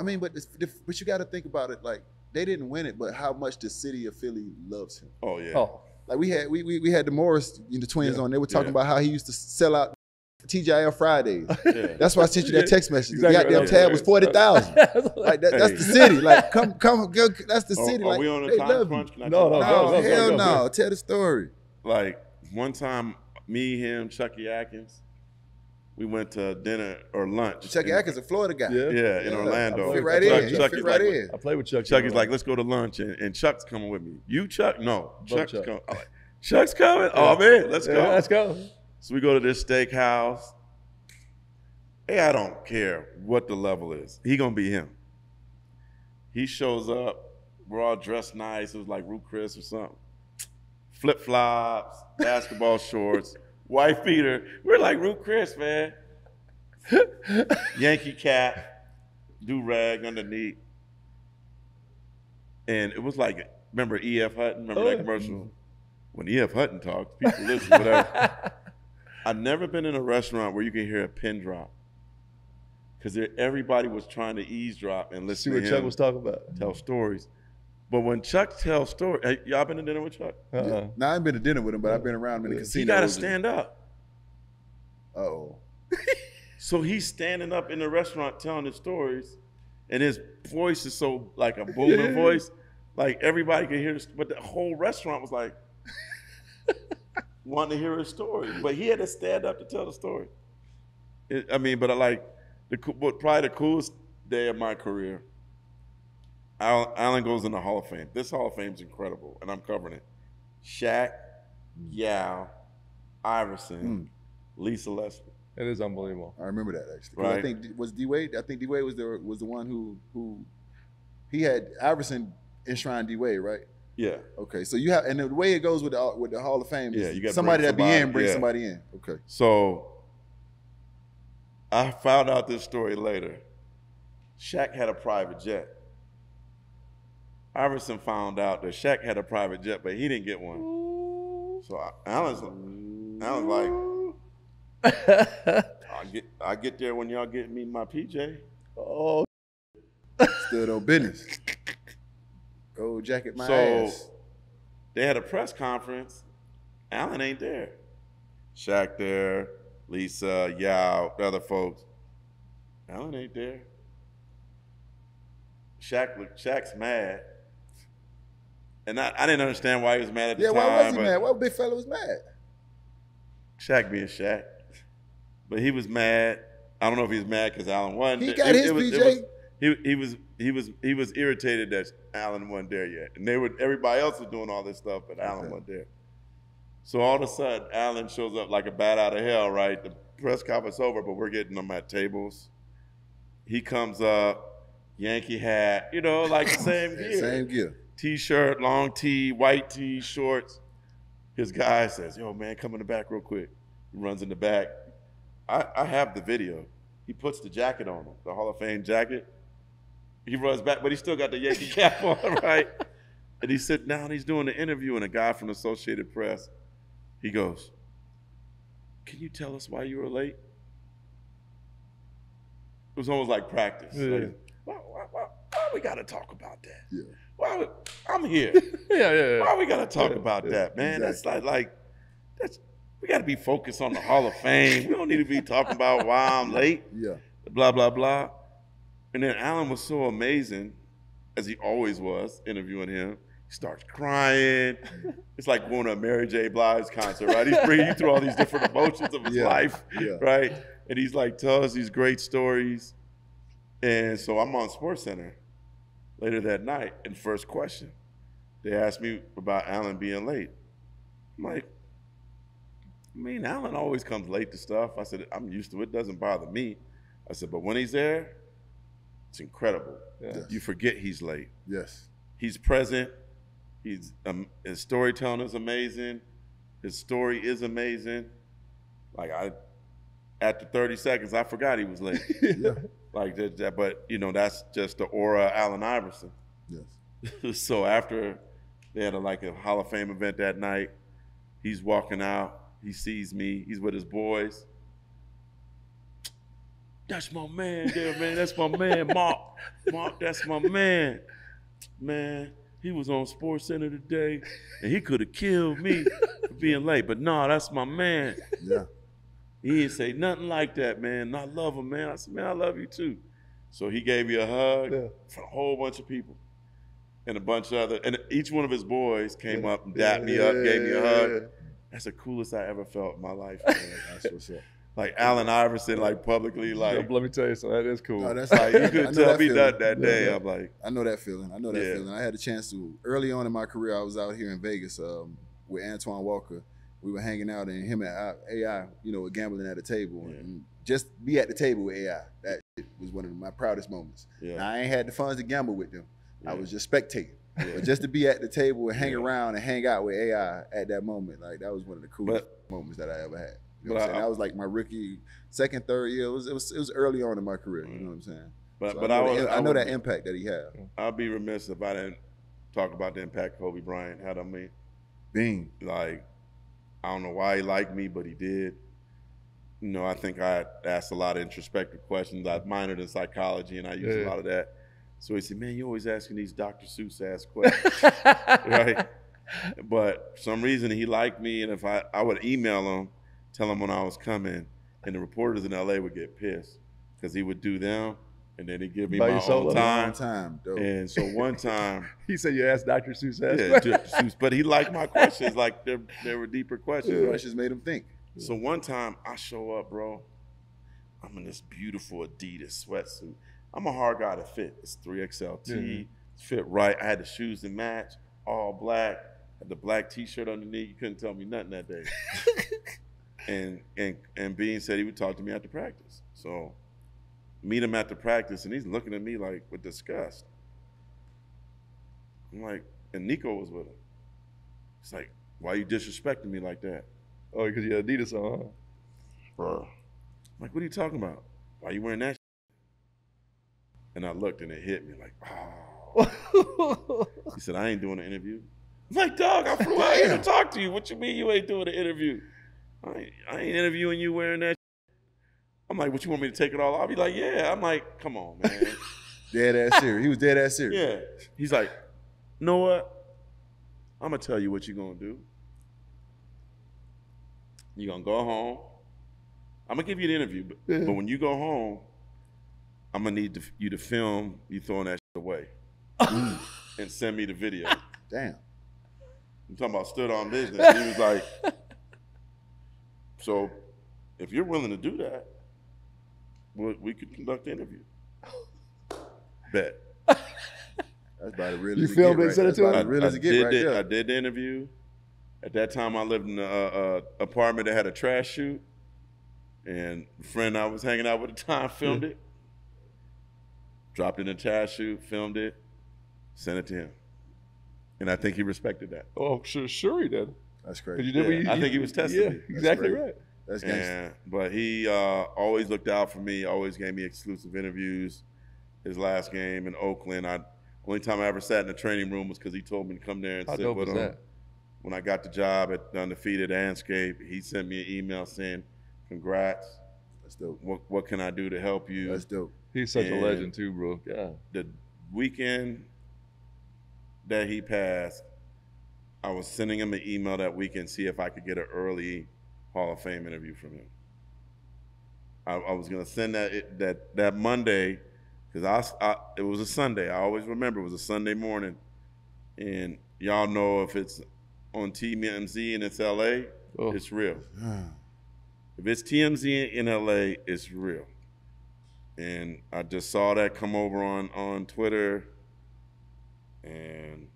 I mean, but you got to think about it. Like they didn't win it, but how much the city of Philly loves him. Oh yeah. Oh, like we had the Morris twins on. They were talking about how he used to sell out TGIF Fridays. Yeah. That's why I sent you that text message. Exactly. The goddamn tab was 40,000. Like that's the city. Like come, go, that's the city. Are like we on a time crunch? No, hell no. Tell the story. Like one time, me, him, Chucky Atkins, we went to dinner or lunch. Chucky Atkins, a Florida guy. Yeah, in Orlando. Fit right in. Chucky's right in. I played with Chuck. Chucky's like, let's go to lunch, and Chuck's coming with me. You, Chuck? No, Chuck's coming. I'm like, Chuck's coming? Oh man, let's go. Yeah, let's go. So we go to this steakhouse. Hey, I don't care what the level is. He gonna be him. He shows up. We're all dressed nice. It was like Ruth Chris or something. Flip flops, basketball shorts, white beater. We're like Ruth Chris, man. Yankee cap, do rag underneath, and it was like, remember E.F. Hutton? Remember that commercial? When E.F. Hutton talks, people listen. Whatever. I've never been in a restaurant where you can hear a pin drop. Because everybody was trying to eavesdrop and listen to him. See what Chuck was talking about. Tell stories. But when Chuck tells stories, hey, y'all been to dinner with Chuck? Yeah. No, I ain't been to dinner with him, but I've been around him in the casino. You got to stand up. Uh-oh. So he's standing up in the restaurant telling his stories, and his voice is so like a booming voice, like everybody can hear this, but the whole restaurant was like wanting to hear his story. But he had to stand up to tell the story. Probably the coolest day of my career, Allen goes in the Hall of Fame. This Hall of Fame is incredible, and I'm covering it. Shaq, Yao, Iverson, Lisa Leslie. It is unbelievable. I remember that actually. Right. I think was D-Wade. I think D-Wade was the one who he had Iverson enshrined D-Wade, right? Yeah. Okay, so you have, and the way it goes with the Hall of Fame is you got somebody that be in bring somebody in. Okay. So I found out this story later. Shaq had a private jet. Iverson found out that Shaq had a private jet, but he didn't get one. So Allen's like, I get there when y'all get me my PJ. Oh, stood on business. Gold jacket, my ass. They had a press conference. Allen ain't there. Shaq there, Lisa, Yao, the other folks. Allen ain't there. Shaq's mad. And I didn't understand why he was mad at the time. Yeah, why was he mad? Why big fella was mad? Shaq being Shaq. But he was mad. I don't know if he was mad because Allen won. He got his PJ. He was irritated that Allen wasn't there yet. And everybody else was doing all this stuff, but Allen wasn't there. So all of a sudden, Allen shows up like a bat out of hell, right? The press conference over, but we're getting them at tables. He comes up, Yankee hat, like the same gear. Same gear. T-shirt, long tee, white tee, shorts. His guy says, yo, man, come in the back real quick. He runs in the back. I have the video. He puts the jacket on him, the Hall of Fame jacket. He runs back, but he still got the Yankee cap on, right? And he's sitting down, he's doing the interview, and a guy from the Associated Press, he goes, can you tell us why you were late? It was almost like practice. Yeah. Like, why we got to talk about that? Yeah. I'm here. Yeah. Why we got to talk about that, man? Exactly. We got to be focused on the Hall of Fame. We don't need to be talking about why I'm late. Yeah. Blah, blah, blah. And then Allen was so amazing, as he always was, interviewing him. He starts crying. It's like going to a Mary J. Blige concert, right? He's bringing you through all these different emotions of his life, right? And he's like, tell us these great stories. And so I'm on SportsCenter later that night, and first question, they asked me about Allen being late. I'm like, Allen always comes late to stuff. I said, I'm used to it. It doesn't bother me. I said, but when he's there, it's incredible. Yeah. Yes. You forget he's late. Yes. He's present. His storytelling is amazing. His story is amazing. Like after 30 seconds, I forgot he was late. Yeah. Like that, but that's just the aura of Allen Iverson. Yes. So after they had a Hall of Fame event that night, he's walking out. He sees me. He's with his boys. that's my man there, man. That's my man, Marc. Marc, that's my man. Man, he was on Sports Center today, and he could have killed me for being late. But no, that's my man. Yeah. He didn't say nothing like that, man. I love him, man. I said, man, I love you too. So he gave me a hug for a whole bunch of people. And a bunch of other, and each one of his boys came up and dapped me up, gave me a hug. That's the coolest I ever felt in my life, man. That's what's up. Like Allen Iverson, like publicly, like. Let me tell you something. That is cool. No, that's Like, you could tell me that day. I'm like. I know that feeling. I know that feeling. I had a chance to, early on in my career, I was out here in Vegas with Antoine Walker. We were hanging out, and him and AI, you know, were gambling at a table. Yeah. And just be at the table with AI, that was one of my proudest moments. Yeah. Now, I ain't had the funds to gamble with them. Yeah. I was just spectating. Yeah. But just to be at the table and hang around and hang out with AI at that moment, like that was one of the coolest moments that I ever had. You know what I'm saying? That was like my rookie, second, third year. It was early on in my career. You know what I'm saying? But I know that impact that he had. I'd be remiss if I didn't talk about the impact Kobe Bryant had on me. Being like, I don't know why he liked me, but he did. You know, I think I asked a lot of introspective questions. I minored in psychology, and I used a lot of that. So he said, man, you're always asking these Dr. Seuss-ass questions, right? But for some reason, he liked me, and if I would email him, tell him when I was coming, and the reporters in LA would get pissed because he would do them, and then he'd give me my own time. And so one time, he said you asked Dr. Seuss. Seuss, but he liked my questions. Like there were deeper questions. Questions made him think. So one time I show up, bro. I'm in this beautiful Adidas sweatsuit. I'm a hard guy to fit. It's 3XL fit right. I had the shoes to match, all black. Had the black T-shirt underneath. You couldn't tell me nothing that day. And Bean said he would talk to me after practice. So meet him after practice, and he's looking at me like with disgust. I'm like, and Nico was with him. He's like, why are you disrespecting me like that? Oh, because you had Adidas on, huh? Bro. I'm like, what are you talking about? Why are you wearing that shit? And I looked, and it hit me like, oh. He said, I ain't doing an interview. I'm like, dog, I flew out here to talk to you. What you mean you ain't doing an interview? I ain't interviewing you wearing that shit. I'm like, what, you want me to take it all off? He's like, yeah. I'm like, come on, man. Dead ass serious. He was dead ass serious. Yeah. He's like, you know what? I'm going to tell you what you're going to do. You're going to go home. I'm going to give you the interview, but when you go home, I'm going to need you to film you throwing that shit away and send me the video. Damn. I'm talking about stood on business. He was like, so if you're willing to do that, we could conduct the interview. Bet. That's about as real as you filmed it and sent it to him? I did the interview. At that time, I lived in an apartment that had a trash chute. And a friend I was hanging out with at the time filmed it. Dropped it in the trash chute, filmed it, sent it to him. And I think he respected that. Oh, sure he did. That's crazy. You did I think he was testing me. Exactly right. That's gangster. But he always looked out for me, always gave me exclusive interviews. His last game in Oakland, only time I ever sat in the training room was because he told me to come there and sit with him. That? When I got the job at the Undefeated Landscape, he sent me an email saying, congrats. That's dope. What can I do to help you? That's dope. He's such a legend too, bro. God. The weekend that he passed, I was sending him an email that weekend, see if I could get an early Hall of Fame interview from him. I was gonna send that Monday, because it was a Sunday. I always remember it was a Sunday morning, and y'all know if it's on TMZ and it's LA, it's real. If it's TMZ in LA, it's real. And I just saw that come over on Twitter, and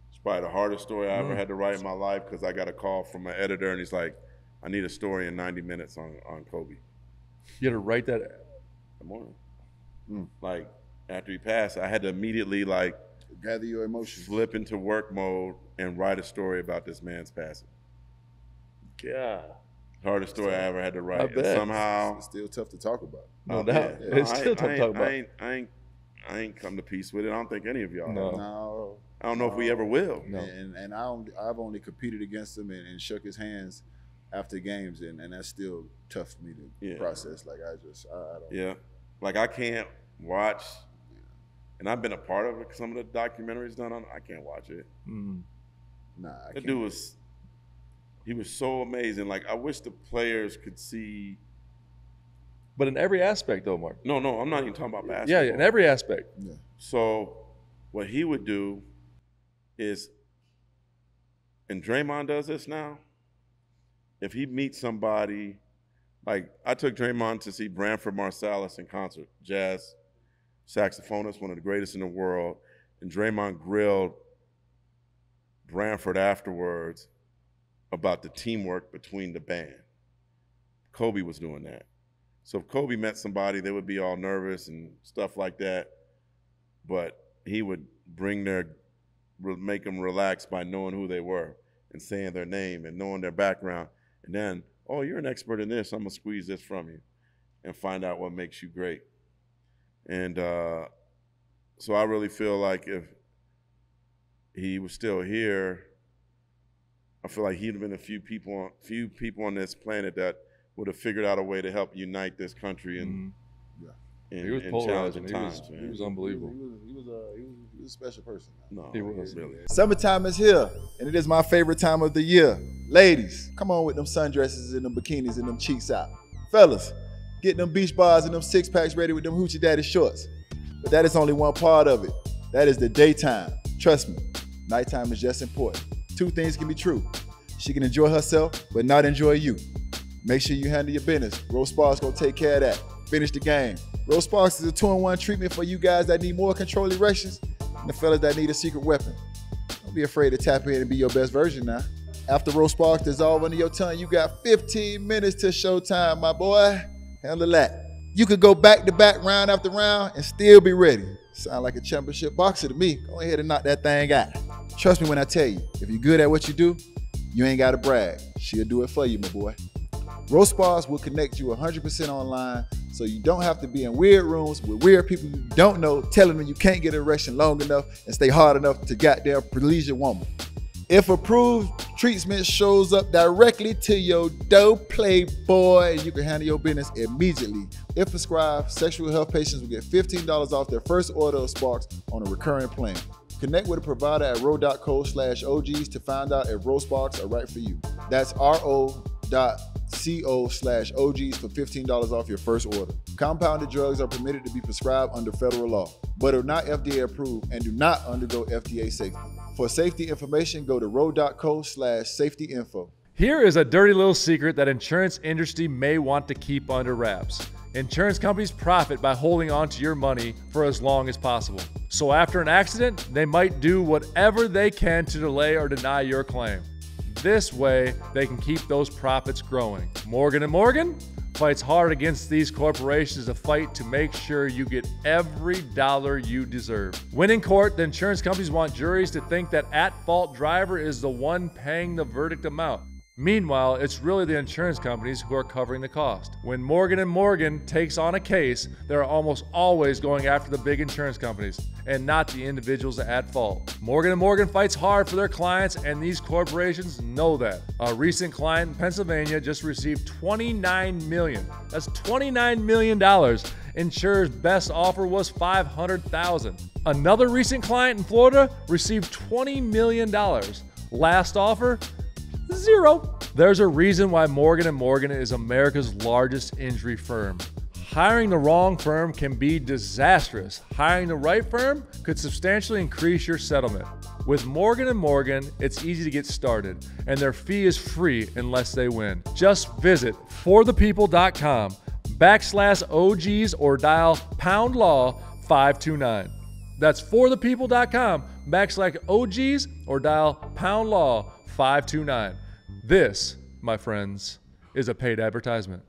it's probably the hardest story I ever had to write in my life, because I got a call from my editor, and he's like, I need a story in 90 minutes on Kobe. You had to write that? Good morning. Like, after he passed, I had to immediately, like, gather your emotions, flip into work mode, and write a story about this man's passing. God. Hardest story I ever had to write. And somehow it's still tough to talk about. No doubt. Yeah. It's still tough to talk about. I ain't come to peace with it. I don't think any of y'all have. No. I don't know if we ever will. No. And I've only competed against him and shook his hands after games, and that's still tough for me to process. Like I don't. Yeah. Like I can't watch, and I've been a part of some of the documentaries done on it. I can't watch it. Nah, That dude he was so amazing. Like I wish the players could see. But in every aspect, though, Mark. No, I'm not even talking about basketball. Yeah, in every aspect. Yeah. So what he would do is, and Draymond does this now, if he meets somebody, like I took Draymond to see Branford Marsalis in concert, jazz saxophonist, one of the greatest in the world, and Draymond grilled Branford afterwards about the teamwork between the band. Kobe was doing that. So if Kobe met somebody, they would be all nervous and stuff like that, but he would make them relax by knowing who they were and saying their name and knowing their background. And then, oh, you're an expert in this, I'm gonna squeeze this from you and find out what makes you great. And so I really feel like if he was still here, I feel like he'd have been a few people on this planet that would have figured out a way to help unite this country and he was polarizing. He was unbelievable. He was a special person. No, he was really. Summertime is here, and it is my favorite time of the year. Ladies, come on with them sundresses and them bikinis and them cheeks out. Fellas, get them beach bars and them six packs ready with them hoochie daddy shorts. But that is only one part of it. That is the daytime. Trust me, nighttime is just important. Two things can be true. She can enjoy herself, but not enjoy you. Make sure you handle your business. Rose Sparks gonna take care of that. Finish the game. Rose Sparks is a 2-in-1 treatment for you guys that need more control erections and the fellas that need a secret weapon. Don't be afraid to tap in and be your best version now. After Rose Sparks dissolve under your tongue, you got 15 minutes to showtime, my boy. Handle that. You could go back to back, round after round, and still be ready. Sound like a championship boxer to me. Go ahead and knock that thing out. Trust me when I tell you, if you're good at what you do, you ain't gotta brag. She'll do it for you, my boy. Rose Spas will connect you 100% online, so you don't have to be in weird rooms with weird people you don't know telling them you can't get an erection long enough and stay hard enough to goddamn please your woman. If approved, treatment shows up directly to your door, playboy, and you can handle your business immediately. If prescribed, sexual health patients will get $15 off their first order of Sparks on a recurring plan. Connect with a provider at ro.co/OGs to find out if Rose Sparks are right for you. That's ro.co/OGs for $15 off your first order. Compounded drugs are permitted to be prescribed under federal law, but are not FDA approved and do not undergo FDA safety. For safety information, go to ro.co/safety-info. Here is a dirty little secret that insurance industry may want to keep under wraps. Insurance companies profit by holding on to your money for as long as possible. So after an accident, they might do whatever they can to delay or deny your claim. This way, they can keep those profits growing. Morgan & Morgan fights hard against these corporations to fight to make sure you get every dollar you deserve. When in court, the insurance companies want juries to think that at-fault driver is the one paying the verdict amount. Meanwhile, it's really the insurance companies who are covering the cost. When Morgan & Morgan takes on a case, they're almost always going after the big insurance companies and not the individuals at fault. Morgan & Morgan fights hard for their clients, and these corporations know that. A recent client in Pennsylvania just received $29 million. That's $29 million. Insurer's best offer was $500,000. Another recent client in Florida received $20 million. Last offer, $0. There's a reason why Morgan & Morgan is America's largest injury firm. Hiring the wrong firm can be disastrous. Hiring the right firm could substantially increase your settlement. With Morgan & Morgan, it's easy to get started, and their fee is free unless they win. Just visit forthepeople.com/OGs or dial #law 529. That's forthepeople.com/OGs or dial #law 529. This, my friends, is a paid advertisement.